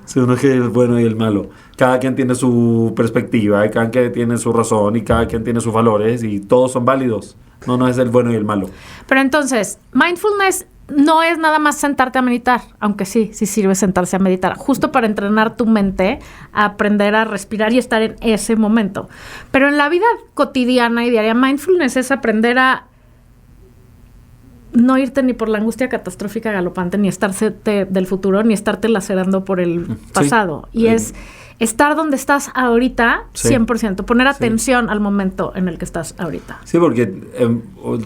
Sino que el bueno y el malo. Cada quien tiene su perspectiva, y cada quien tiene su razón y cada quien tiene sus valores y todos son válidos. No es el bueno y el malo. Pero entonces, mindfulness no es nada más sentarte a meditar, aunque sí sirve sentarse a meditar, justo para entrenar tu mente a aprender a respirar y estar en ese momento. Pero en la vida cotidiana y diaria, mindfulness es aprender a no irte ni por la angustia catastrófica galopante, ni estarse del futuro, ni estarte lacerando por el pasado. Y es estar donde estás ahorita, Sí. 100%, poner Sí. atención al momento en el que estás ahorita. Sí, porque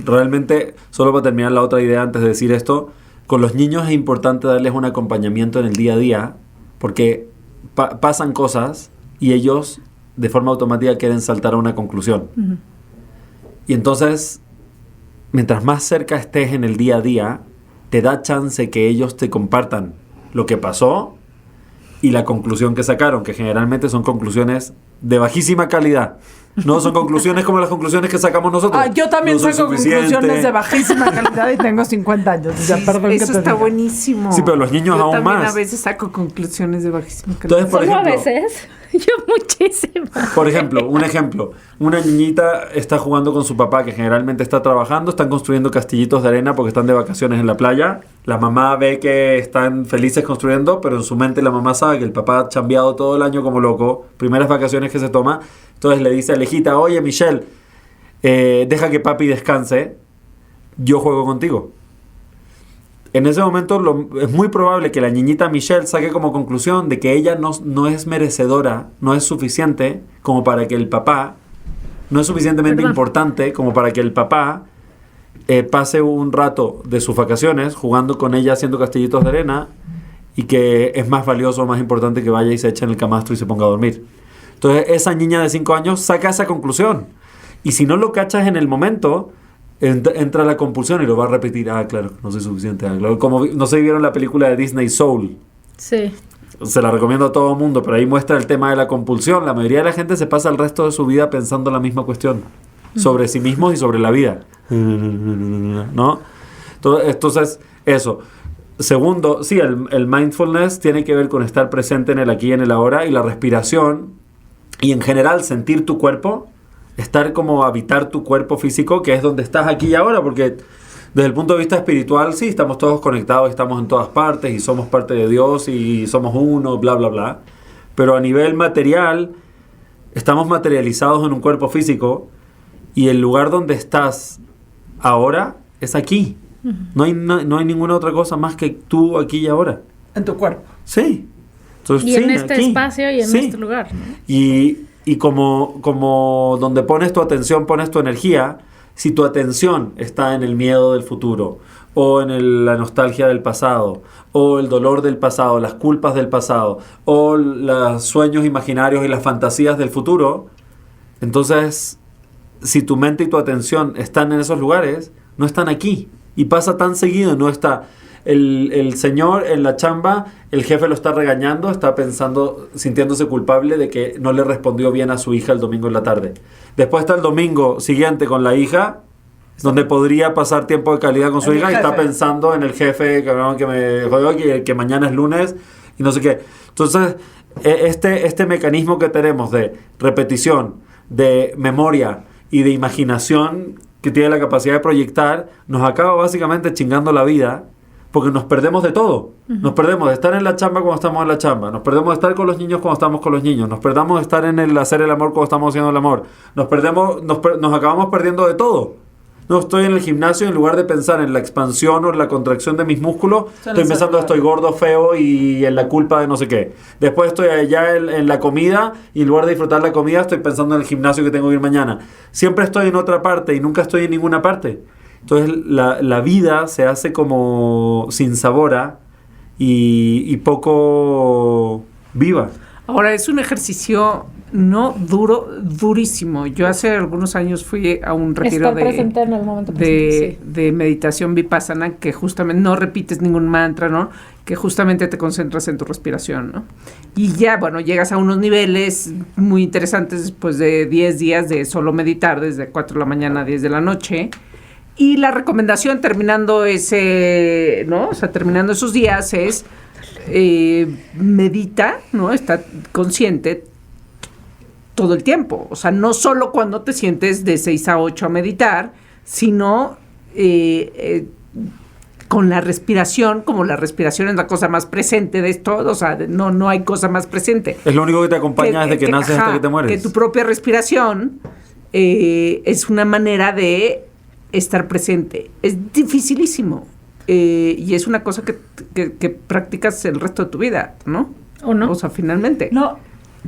realmente, solo para terminar la otra idea antes de decir esto, con los niños es importante darles un acompañamiento en el día a día, porque pasan cosas y ellos de forma automática quieren saltar a una conclusión. Ujú. Y entonces mientras más cerca estés en el día a día, te da chance que ellos te compartan lo que pasó y la conclusión que sacaron, que generalmente son conclusiones de bajísima calidad. No son conclusiones como las conclusiones que sacamos nosotros. Yo también No soy saco suficiente. conclusiones de bajísima calidad y tengo 50 años. O sea, perdón que Eso te está diga. buenísimo. Sí, pero los niños Yo aún también más. a veces saco conclusiones de bajísima calidad. Entonces, por ¿Solo a ejemplo, veces? Yo muchísimo. Por ejemplo, un ejemplo. Una niñita está jugando con su papá, que generalmente está trabajando, están construyendo castillitos de arena porque están de vacaciones en la playa. La mamá ve que están felices construyendo, pero en su mente la mamá sabe que el papá ha chambeado todo el año como loco, primeras vacaciones que se toma. Entonces le dice a la hijita, oye Michelle, deja que papi descanse, yo juego contigo. En ese momento es muy probable que la niñita Michelle saque como conclusión de que ella no es merecedora, no es suficiente como para que el papá, no es suficientemente importante como para que el papá pase un rato de sus vacaciones jugando con ella haciendo castillitos de arena y que es más valioso, más importante que vaya y se eche en el camastro y se ponga a dormir. Entonces esa niña de 5 años saca esa conclusión. Y si no lo cachas en el momento, entra la compulsión y lo va a repetir. Claro, no soy suficiente. Claro. Como no sé si vieron la película de Disney Soul. Sí. Se la recomiendo a todo el mundo, pero ahí muestra el tema de la compulsión. La mayoría de la gente se pasa el resto de su vida pensando la misma cuestión sobre sí mismos y sobre la vida. ¿No? Entonces, eso. Segundo, sí, el mindfulness tiene que ver con estar presente en el aquí y en el ahora, y la respiración y en general sentir tu cuerpo, estar como habitar tu cuerpo físico, que es donde estás aquí y ahora, porque desde el punto de vista espiritual, sí, estamos todos conectados, estamos en todas partes y somos parte de Dios y somos uno, bla, bla, bla. Pero a nivel material, estamos materializados en un cuerpo físico y el lugar donde estás ahora es aquí. No hay ninguna otra cosa más que tú aquí y ahora. En tu cuerpo. Sí. Entonces, Y sí, en este aquí. espacio y en Sí. este lugar, ¿no? Y como donde pones tu atención, pones tu energía. Si tu atención está en el miedo del futuro, o en la nostalgia del pasado, o el dolor del pasado, las culpas del pasado, o los sueños imaginarios y las fantasías del futuro, entonces, si tu mente y tu atención están en esos lugares, no están aquí. Y pasa tan seguido, no está... El señor en la chamba, el jefe lo está regañando, está pensando, sintiéndose culpable de que no le respondió bien a su hija el domingo en la tarde. Después está el domingo siguiente con la hija, donde podría pasar tiempo de calidad con su hija, y está pensando en el jefe que me jodió, que mañana es lunes y no sé qué. Entonces, este mecanismo que tenemos de repetición, de memoria y de imaginación que tiene la capacidad de proyectar, nos acaba básicamente chingando la vida. Porque nos perdemos de todo. Nos perdemos de estar en la chamba cuando estamos en la chamba. Nos perdemos de estar con los niños cuando estamos con los niños. Nos perdemos de estar en el hacer el amor cuando estamos haciendo el amor. Nos acabamos perdiendo de todo. No estoy en el gimnasio, en lugar de pensar en la expansión o en la contracción de mis músculos, estoy pensando estoy gordo, feo y en la culpa de no sé qué. Después estoy allá en la comida y en lugar de disfrutar la comida estoy pensando en el gimnasio que tengo que ir mañana. Siempre estoy en otra parte y nunca estoy en ninguna parte. Entonces la vida se hace como sin sabora y poco viva. Ahora, es un ejercicio no durísimo. Yo hace algunos años fui a un retiro Estar presente en el momento presente, sí. de meditación vipassana, que justamente no repites ningún mantra, ¿no? Que justamente te concentras en tu respiración, ¿no? Y ya, bueno, llegas a unos niveles muy interesantes después de 10 días de solo meditar, desde 4 de la mañana a 10 de la noche. Y la recomendación terminando terminando esos días es medita, ¿no? Está consciente todo el tiempo. O sea, no solo cuando te sientes de 6 a 8 a meditar, sino con la respiración, como la respiración es la cosa más presente de esto, o sea, no hay cosa más presente. Es lo único que te acompaña desde que naces hasta que te mueres. Que tu propia respiración es una manera de estar presente. Es dificilísimo. Y es una cosa que practicas el resto de tu vida, ¿no? ¿O no? O sea, finalmente. No,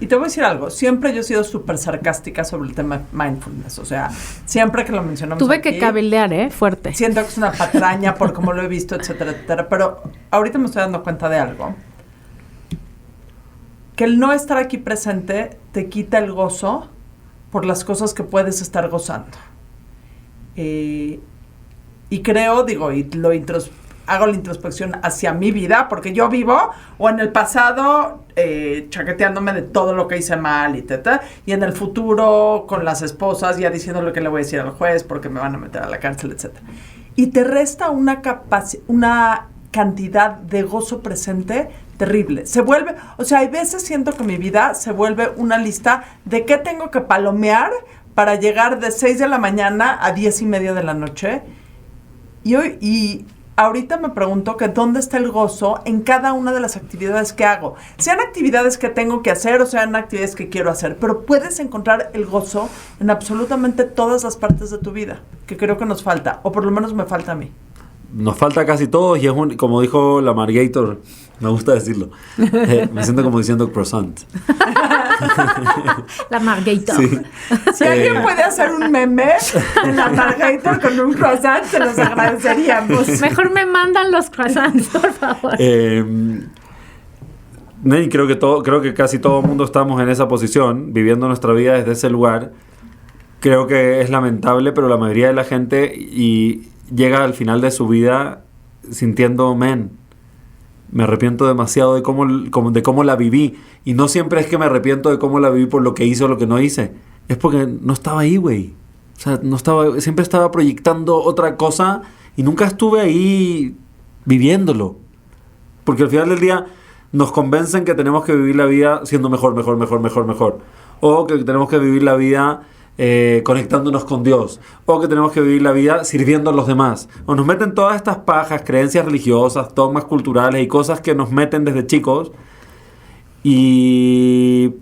y te voy a decir algo. Siempre yo he sido súper sarcástica sobre el tema mindfulness. O sea, siempre que lo mencionamos Tuve aquí, que cabildear, fuerte. siento que es una patraña por cómo lo he visto, etcétera, etcétera. Pero ahorita me estoy dando cuenta de algo. Que el no estar aquí presente te quita el gozo por las cosas que puedes estar gozando. y creo, digo, y hago la introspección hacia mi vida, porque yo vivo o en el pasado chaqueteándome de todo lo que hice mal y en el futuro con las esposas ya diciéndole que le voy a decir al juez porque me van a meter a la cárcel, etcétera. Y te resta una cantidad de gozo presente terrible. Se vuelve, o sea, hay veces siento que mi vida se vuelve una lista de qué tengo que palomear para llegar de 6 de la mañana a 10:30 de la noche. Y ahorita me pregunto que dónde está el gozo en cada una de las actividades que hago. Sean actividades que tengo que hacer o sean actividades que quiero hacer, pero puedes encontrar el gozo en absolutamente todas las partes de tu vida, que creo que nos falta, o por lo menos me falta a mí. Nos falta casi todos y es como dijo la Margator, me gusta decirlo. Me siento como diciendo croissant. La Margator. Sí. Si alguien puede hacer un meme en la Margator con un croissant, se los agradeceríamos. Mejor me mandan los croissants, por favor. Creo que casi todo el mundo estamos en esa posición, viviendo nuestra vida desde ese lugar. Creo que es lamentable, pero la mayoría de la gente llega al final de su vida sintiendo, me arrepiento demasiado de cómo la viví. Y no siempre es que me arrepiento de cómo la viví por lo que hice o lo que no hice. Es porque no estaba ahí, güey. O sea, siempre estaba proyectando otra cosa y nunca estuve ahí viviéndolo. Porque al final del día nos convencen que tenemos que vivir la vida siendo mejor. O que tenemos que vivir la vida conectándonos con Dios, o que tenemos que vivir la vida sirviendo a los demás, o nos meten todas estas pajas, creencias religiosas, dogmas culturales y cosas que nos meten desde chicos, y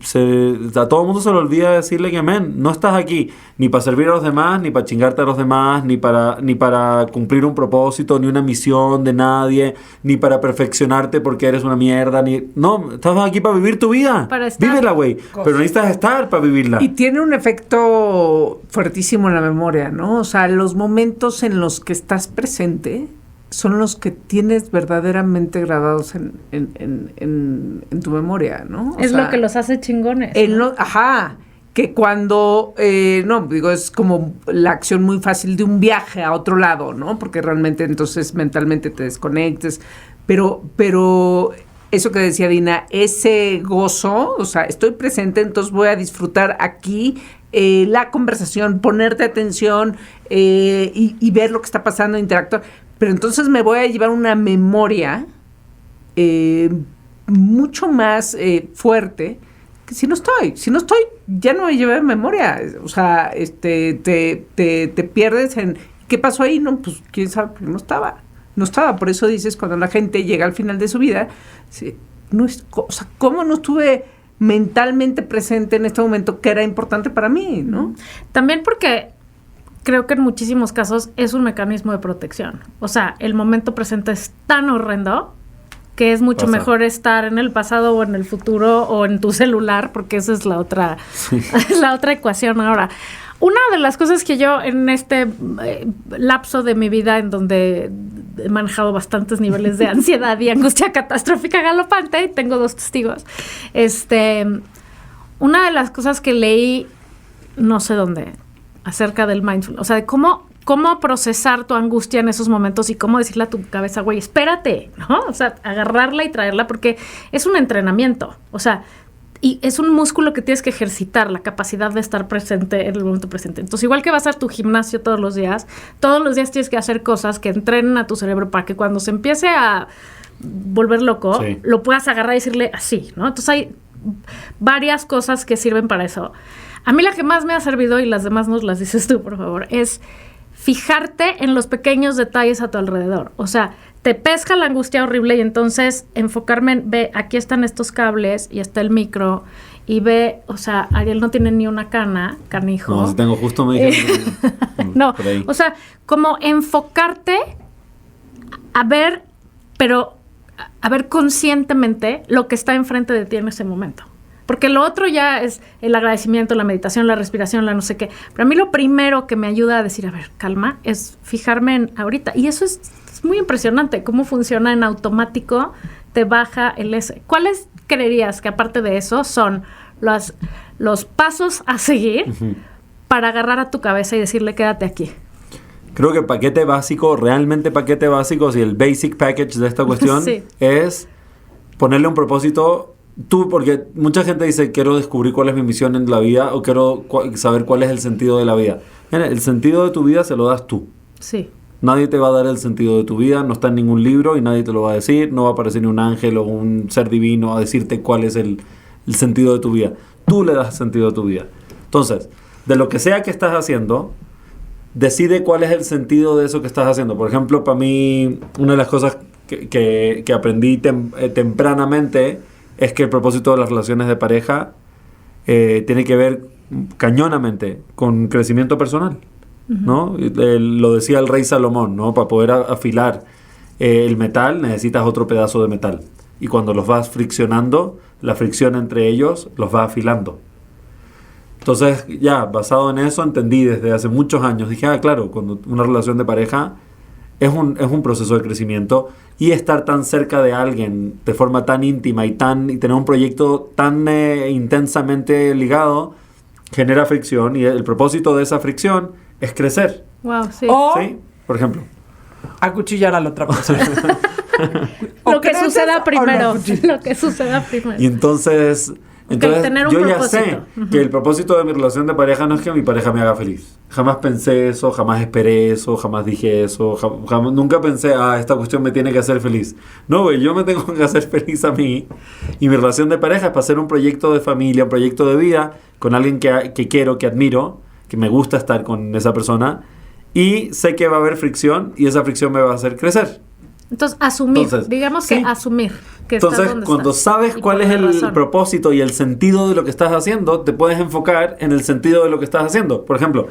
a todo el mundo se le olvida decirle que no estás aquí ni para servir a los demás, ni para chingarte a los demás, ni para cumplir un propósito, ni una misión de nadie, ni para perfeccionarte porque eres una mierda, no, estás aquí para vivir tu vida, vívela, güey, pero necesitas estar para vivirla. Y tiene un efecto fuertísimo en la memoria, ¿no? O sea, los momentos en los que estás presente son los que tienes verdaderamente grabados en tu memoria, ¿no? Es lo que los hace chingones. Que cuando, es como la acción muy fácil de un viaje a otro lado, ¿no? Porque realmente entonces mentalmente te desconectes, pero eso que decía Dina, ese gozo, o sea, estoy presente, entonces voy a disfrutar aquí la conversación, ponerte atención y ver lo que está pasando, interactuar. Pero entonces me voy a llevar una memoria mucho más fuerte que si no estoy, ya no me llevé memoria. O sea, te pierdes en ¿qué pasó ahí? No, pues quién sabe, no estaba. Por eso dices, cuando la gente llega al final de su vida, ¿cómo no estuve mentalmente presente en este momento que era importante para mí, ¿no? También porque creo que en muchísimos casos es un mecanismo de protección. O sea, el momento presente es tan horrendo que es mucho mejor estar en el pasado o en el futuro o en tu celular, porque esa es la otra, la otra ecuación ahora. Una de las cosas que yo en este lapso de mi vida en donde he manejado bastantes niveles de ansiedad y angustia catastrófica galopante, y tengo 2 testigos, una de las cosas que leí, no sé dónde, acerca del mindfulness, o sea, de cómo procesar tu angustia en esos momentos y cómo decirle a tu cabeza, güey, espérate, ¿no? O sea, agarrarla y traerla, porque es un entrenamiento, o sea, y es un músculo que tienes que ejercitar, la capacidad de estar presente en el momento presente. Entonces, igual que vas a tu gimnasio todos los días tienes que hacer cosas que entrenen a tu cerebro para que cuando se empiece a volver loco, lo puedas agarrar y decirle así, ¿no? Entonces, hay varias cosas que sirven para eso. A mí la que más me ha servido, y las demás nos las dices tú, por favor, es fijarte en los pequeños detalles a tu alrededor. O sea, te pesca la angustia horrible y entonces enfocarme en, ve, aquí están estos cables y está el micro y ve, o sea, Ariel no tiene ni una canijo. No, si tengo justo me dijeron. No, o sea, como enfocarte a ver, pero a ver conscientemente lo que está enfrente de ti en ese momento. Porque lo otro ya es el agradecimiento, la meditación, la respiración, la no sé qué. Pero a mí lo primero que me ayuda a decir, a ver, calma, es fijarme en ahorita. Y eso es muy impresionante, cómo funciona en automático, te baja el S. ¿Cuáles creerías que aparte de eso son los pasos a seguir para agarrar a tu cabeza y decirle, quédate aquí? Creo que paquete básico, realmente paquete básico, si el basic package de esta cuestión Sí. es ponerle un propósito tú, porque mucha gente dice, quiero descubrir cuál es mi misión en la vida o quiero saber cuál es el sentido de la vida. Mira, el sentido de tu vida se lo das tú. Sí. Nadie te va a dar el sentido de tu vida, no está en ningún libro y nadie te lo va a decir, no va a aparecer ni un ángel o un ser divino a decirte cuál es el sentido de tu vida. Tú le das sentido a tu vida. Entonces, de lo que sea que estás haciendo, decide cuál es el sentido de eso que estás haciendo. Por ejemplo, para mí, una de las cosas que aprendí tempranamente es que el propósito de las relaciones de pareja tiene que ver cañonamente con crecimiento personal, ¿no? Lo decía el rey Salomón, ¿no? Para poder afilar el metal necesitas otro pedazo de metal. Y cuando los vas friccionando, la fricción entre ellos los va afilando. Entonces, ya, basado en eso, entendí desde hace muchos años. Dije, claro, cuando una relación de pareja es un proceso de crecimiento y estar tan cerca de alguien de forma tan íntima y tener un proyecto tan intensamente ligado genera fricción y el propósito de esa fricción es crecer. Wow, sí. O ¿Sí? Por ejemplo. acuchillar a la otra persona. Lo que creces suceda o primero. no acuchillas. Lo que suceda primero. Y entonces tener un yo ya propósito. sé que el propósito de mi relación de pareja no es que mi pareja me haga feliz. Jamás pensé eso, jamás esperé eso, jamás dije eso, nunca pensé, esta cuestión me tiene que hacer feliz. No, güey, yo me tengo que hacer feliz a mí. Y mi relación de pareja es para hacer un proyecto de familia, un proyecto de vida con alguien que quiero, que admiro, que me gusta estar con esa persona. Y sé que va a haber fricción y esa fricción me va a hacer crecer. Entonces, asumir. Entonces, Digamos que sí. asumir que estás Entonces, donde cuando estás. sabes Y cuál por es la el razón. propósito y el sentido de lo que estás haciendo, te puedes enfocar en el sentido de lo que estás haciendo. Por ejemplo,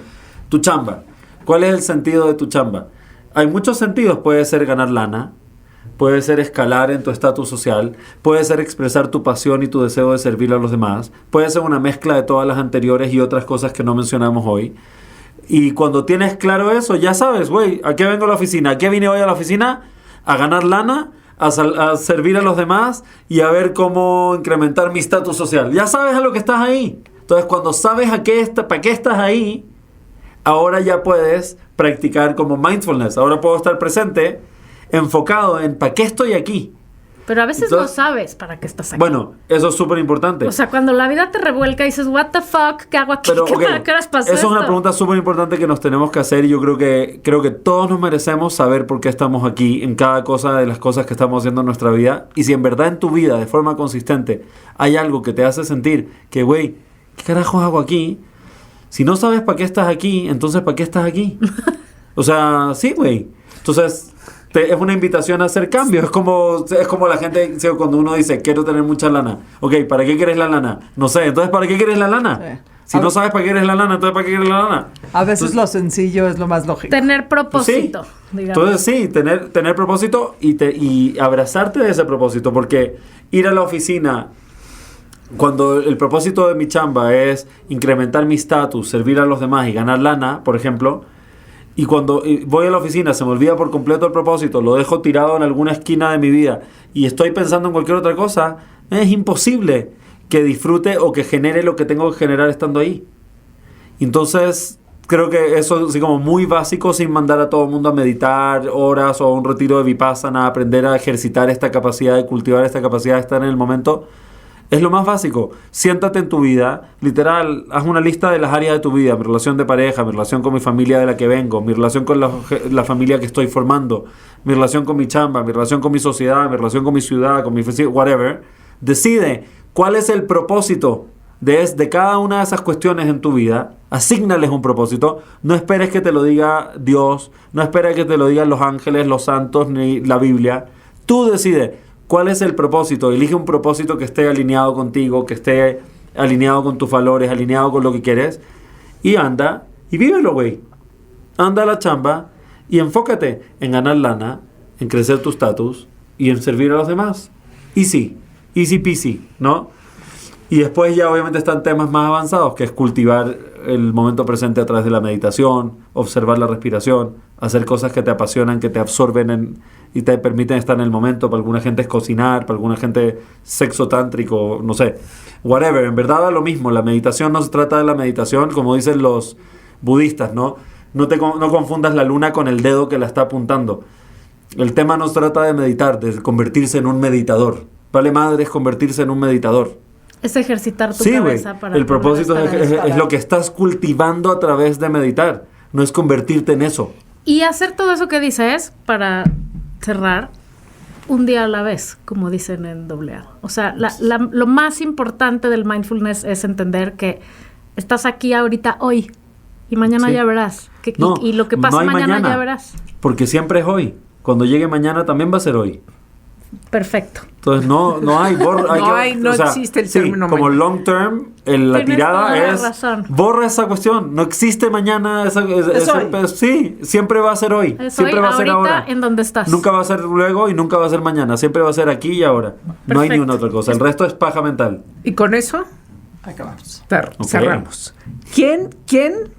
tu chamba. ¿Cuál es el sentido de tu chamba? Hay muchos sentidos. Puede ser ganar lana, puede ser escalar en tu estatus social, puede ser expresar tu pasión y tu deseo de servir a los demás, puede ser una mezcla de todas las anteriores y otras cosas que no mencionamos hoy. Y cuando tienes claro eso, ya sabes, güey, ¿a qué vengo a la oficina? ¿A qué vine hoy a la oficina? A ganar lana, a servir a los demás y a ver cómo incrementar mi estatus social. Ya sabes a lo que estás ahí. Entonces, cuando sabes para qué estás ahí, ahora ya puedes practicar como mindfulness. Ahora puedo estar presente, enfocado en para qué estoy aquí. Pero a veces Entonces, no sabes para qué estás aquí. Bueno, eso es súper importante. O sea, cuando la vida te revuelca y dices, what the fuck, ¿qué hago aquí? Pero, ok, ¿Para qué horas pasó eso es una esto? pregunta súper importante que nos tenemos que hacer y yo creo que todos nos merecemos saber por qué estamos aquí en cada cosa de las cosas que estamos haciendo en nuestra vida. Y si en verdad en tu vida, de forma consistente, hay algo que te hace sentir que, güey, ¿qué carajos hago aquí? Si no sabes para qué estás aquí, entonces ¿para qué estás aquí? O sea, sí, güey. Entonces, es una invitación a hacer cambios. Es como la gente, cuando uno dice, quiero tener mucha lana. Ok, ¿para qué quieres la lana? No sé, entonces ¿para qué quieres la lana? Sí. Si no sabes para qué quieres la lana, entonces ¿para qué quieres la lana? A veces Entonces, lo sencillo es lo más lógico. Tener propósito, pues sí. digamos. Entonces sí, tener propósito y abrazarte de ese propósito, porque ir a la oficina, cuando el propósito de mi chamba es incrementar mi estatus, servir a los demás y ganar lana, por ejemplo, y cuando voy a la oficina se me olvida por completo el propósito, lo dejo tirado en alguna esquina de mi vida y estoy pensando en cualquier otra cosa, es imposible que disfrute o que genere lo que tengo que generar estando ahí. Entonces, creo que eso es como muy básico, sin mandar a todo el mundo a meditar horas o a un retiro de Vipassana, aprender a ejercitar esta capacidad de cultivar esta capacidad de estar en el momento. Es lo más básico. Siéntate en tu vida, literal, haz una lista de las áreas de tu vida, mi relación de pareja, mi relación con mi familia de la que vengo, mi relación con la familia que estoy formando, mi relación con mi chamba, mi relación con mi sociedad, mi relación con mi ciudad, con mi whatever. Decide cuál es el propósito de cada una de esas cuestiones en tu vida. Asígnales un propósito. No esperes que te lo diga Dios, no esperes que te lo digan los ángeles, los santos, ni la Biblia. Tú decides cuál es el propósito. Elige un propósito que esté alineado contigo, que esté alineado con tus valores, alineado con lo que quieres. Y anda y vívelo, güey. Anda a la chamba y enfócate en ganar lana, en crecer tu estatus y en servir a los demás. Easy peasy, ¿no? Y después ya obviamente están temas más avanzados, que es cultivar el momento presente a través de la meditación, observar la respiración, hacer cosas que te apasionan, que te absorben y te permiten estar en el momento. Para alguna gente es cocinar, para alguna gente sexo tántrico, no sé, whatever. En verdad da lo mismo. La meditación no se trata de la meditación, como dicen los budistas, ¿no? No confundas la luna con el dedo que la está apuntando. El tema no se trata de meditar, de convertirse en un meditador. Vale madre es convertirse en un meditador. Es ejercitar tu Sí, güey. cabeza para El propósito poder estar es lo que estás cultivando a través de meditar. No es convertirte en eso. Y hacer todo eso que dices, para cerrar, un día a la vez, como dicen en AA. O sea, lo más importante del mindfulness es entender que estás aquí ahorita hoy y mañana Sí. ya verás. No, y lo que pasa no hay mañana ya verás. Porque siempre es hoy. Cuando llegue mañana también va a ser hoy. Perfecto. Entonces no hay No existe el término como mañana. long term, la Tienes tirada toda la es razón. borra esa cuestión. No existe mañana. hoy. Sí, siempre va a ser hoy. Es Siempre hoy, va a ser ahorita, ahora. en donde estás. Nunca va a ser luego y nunca va a ser mañana. Siempre va a ser aquí y ahora. No hay ni Perfecto. una otra cosa. El resto es paja mental. Y con eso Acabamos. Ok. cerramos. ¿Quién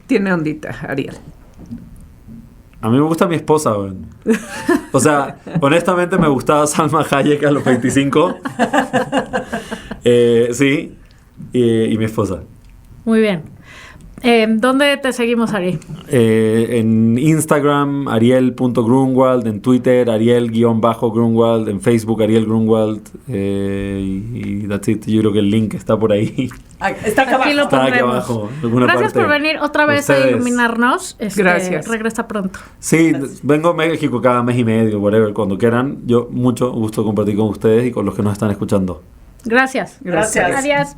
tiene ondita, Ariel? A mí me gusta mi esposa, weón. O sea, honestamente me gustaba Salma Hayek a los 25. Sí. Y mi esposa. Muy bien. ¿Dónde te seguimos, Ari? En Instagram, ariel.grunwald. En Twitter, ariel_grunwald. En Facebook, Ariel Grunwald. Y that's it. Yo creo que el link está por ahí. Está acá Aquí abajo. lo Está aquí pondremos. abajo, en alguna Gracias parte. por venir otra vez a Ustedes. iluminarnos. Gracias. Regresa pronto. Sí, vengo a México cada mes y medio, whatever, cuando quieran. Yo mucho gusto compartir con ustedes y con los que nos están escuchando. Gracias. Gracias. Adiós.